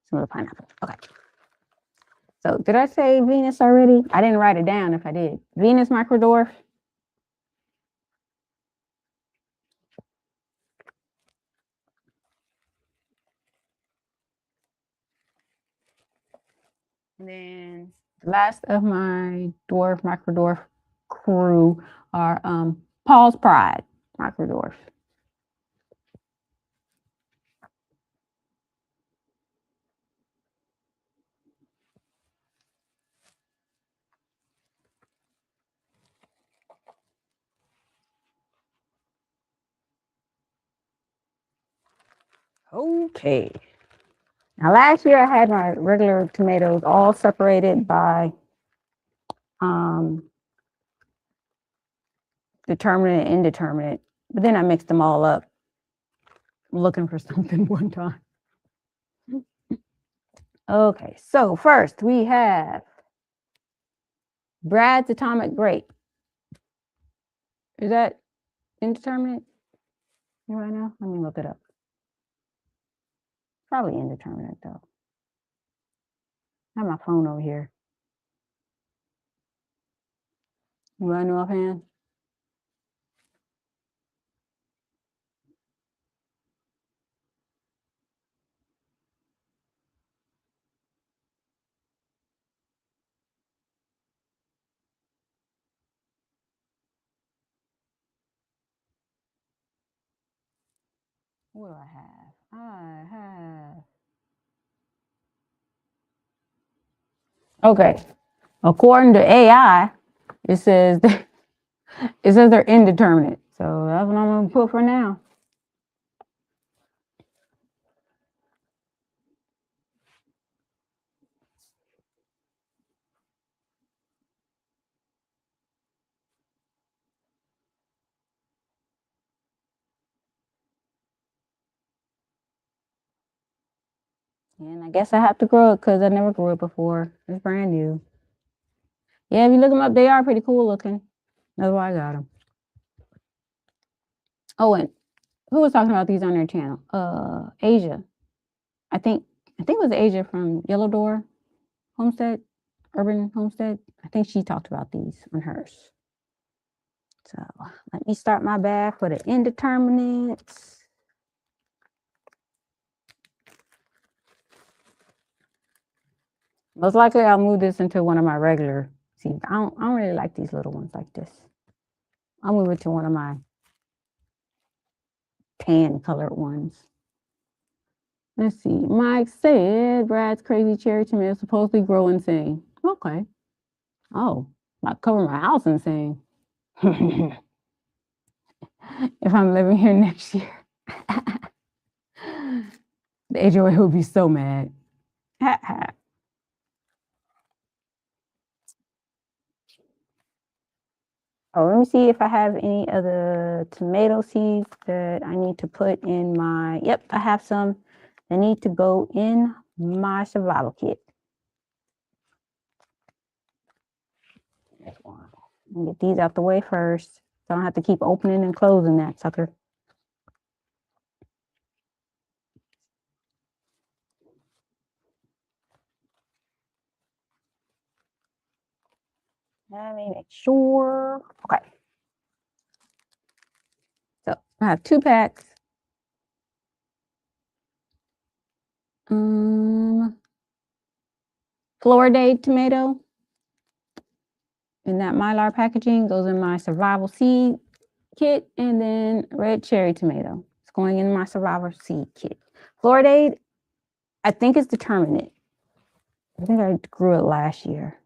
some of the pineapple. Okay. So did I say Venus already? I didn't write it down if I did. Venus Microdwarf. And then the last of my dwarf, micro dwarf crew are Paul's Pride, micro dwarf. Okay. Now last year I had my regular tomatoes all separated by determinate and indeterminate, but then I mixed them all up looking for something one time. Okay, so first we have Brad's Atomic Grape. Is that indeterminate? Right now? Let me look it up. Probably indeterminate though. I have my phone over here. You want to know offhand? What do I have? I have. Okay. According to AI, it says they're indeterminate. So that's what I'm gonna put for now. And I guess I have to grow it because I never grew it before. It's brand new. Yeah, if you look them up, they are pretty cool looking. That's why I got them. Oh, and who was talking about these on their channel? Asia. I think it was Asia from Yellow Door Homestead, Urban Homestead. I think she talked about these on hers. So let me start my bag for the indeterminates. Most likely I'll move this into one of my regular seeds. I don't really like these little ones like this. I'll move it to one of my tan colored ones. Let's see. Mike said Brad's crazy cherry tomato supposedly grow insane. Okay. Oh, I cover my house insane. If I'm living here next year. The HOA would be so mad. Oh, let me see if I have any other tomato seeds that I need to put in my, yep, I have some that need to go in my survival kit. Get these out the way first. So I don't have to keep opening and closing that sucker. Let me make sure. Okay. So I have 2 packs. Floridated tomato. And that Mylar packaging goes in my survival seed kit. And then red cherry tomato. It's going in my survival seed kit. Floridated, I think it's determinate. I think I grew it last year.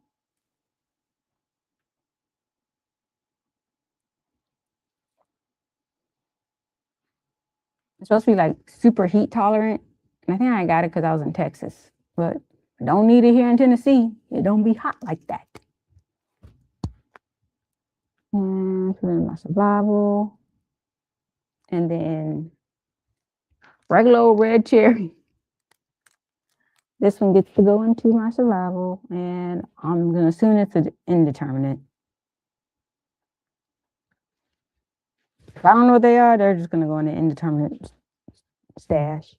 It's supposed to be like super heat tolerant. And I think I got it because I was in Texas. But I don't need it here in Tennessee. It don't be hot like that. And put in my survival. And then regular old red cherry. This one gets to go into my survival. And I'm going to assume it's an indeterminate. If I don't know what they are, they're just going to go in the indeterminate stash.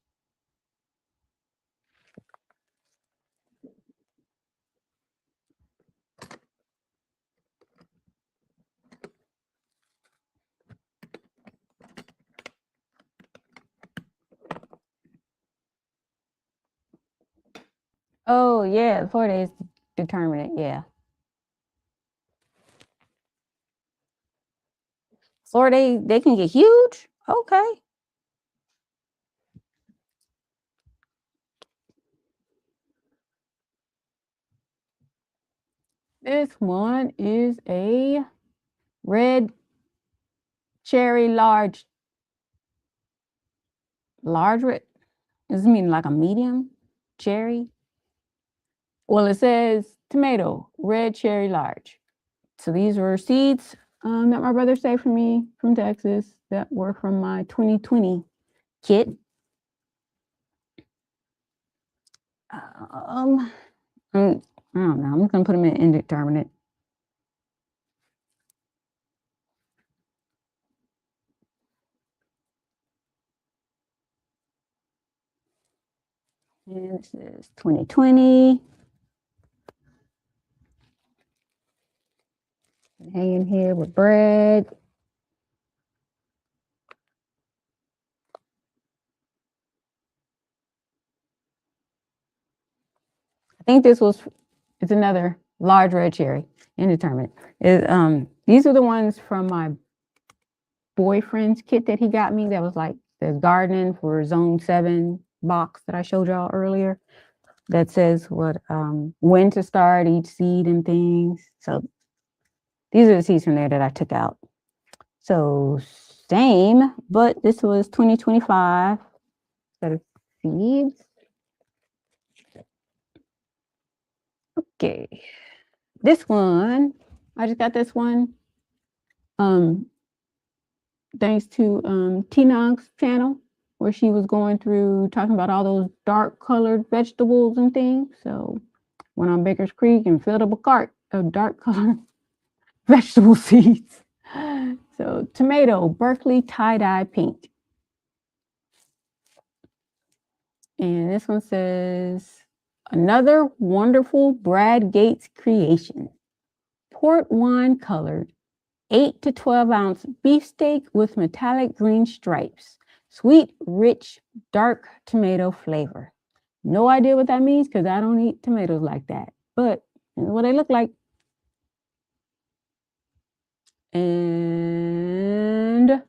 Oh, yeah, 4 days determinate, yeah. Or they can get huge. Okay. This one is a red cherry large red. Does it mean like a medium cherry? Well, it says tomato, red cherry large. So these were seeds that my brother saved for me from Texas that were from my 2020 kit. I don't know. I'm just gonna put them in indeterminate. And this is 2020. Hanging here with bread. I think this was, it's another large red cherry, indeterminate. These are the ones from my boyfriend's kit that he got me that was like the gardening for zone 7 box that I showed y'all earlier that says what when to start each seed and things. So these are the seeds from there that I took out. So same, but this was 2025 set of seeds. Okay, this one, I just got this one thanks to T-Nong's channel, where she was going through talking about all those dark colored vegetables and things. So went on Baker's Creek and filled up a cart of dark colored vegetable seeds. So tomato, Berkeley tie-dye pink. And this one says, another wonderful Brad Gates creation. Port wine colored 8 to 12 ounce beefsteak with metallic green stripes. Sweet, rich, dark tomato flavor. No idea what that means because I don't eat tomatoes like that. But what they look like. And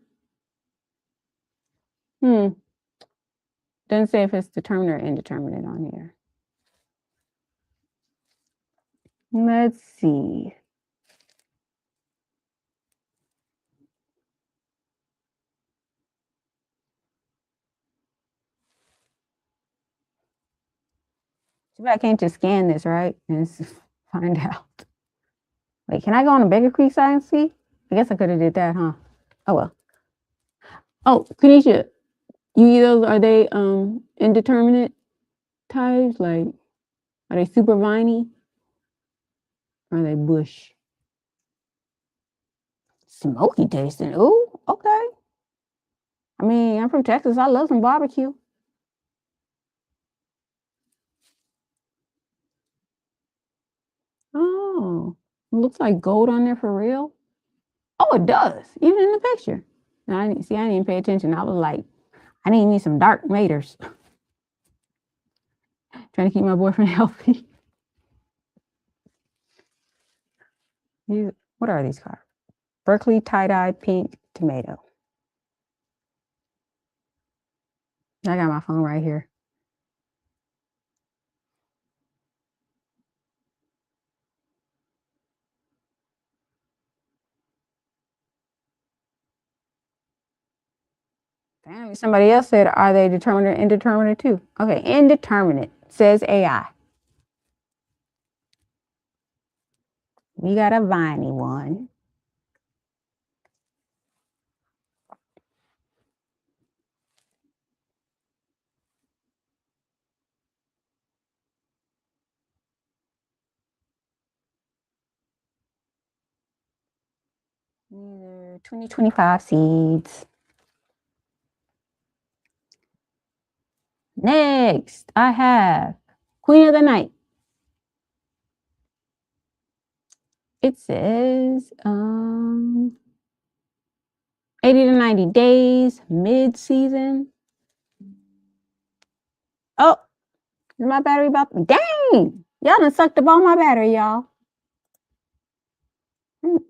doesn't say if it's determinate or indeterminate on here. Let's see. I can't just scan this, right? And find out. Wait, can I go on the Baker Creek side and see? I guess I could have did that, huh? Oh well. Oh, Kanisha, you eat those? Are they indeterminate types? Like, are they super viney? Or are they bush? Smoky tasting. Ooh, okay. I mean, I'm from Texas. I love some barbecue. Oh, it looks like gold on there for real. Oh, it does, even in the picture. Now, I didn't even pay attention. I was like, I need me some dark maters. Trying to keep my boyfriend healthy. What are these cards? Berkeley tie-dye pink tomato. I got my phone right here. Damn, somebody else said, are they determinate or indeterminate too? Okay, indeterminate, says AI. We got a viney one. These are 2025 seeds. Next, I have Queen of the Night. It says 80 to 90 days, mid-season. Oh, is my battery about, dang! Y'all done sucked up all my battery, y'all. Let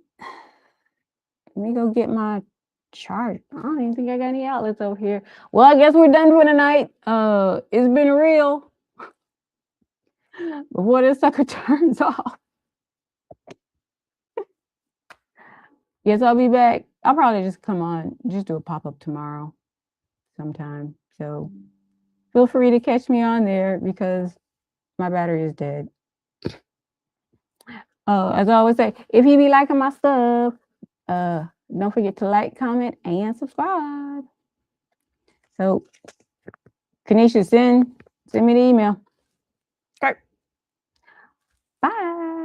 me go get my charge. I don't even think I got any outlets over here. Well, I guess we're done for the night. It's been real. Before this sucker turns off. Yes, I'll be back. I'll probably just come on, just do a pop-up tomorrow sometime. So feel free to catch me on there because my battery is dead. As I always say, if you be liking my stuff, don't forget to like, comment, and subscribe. So, Kanisha, send me the email. Okay. Bye.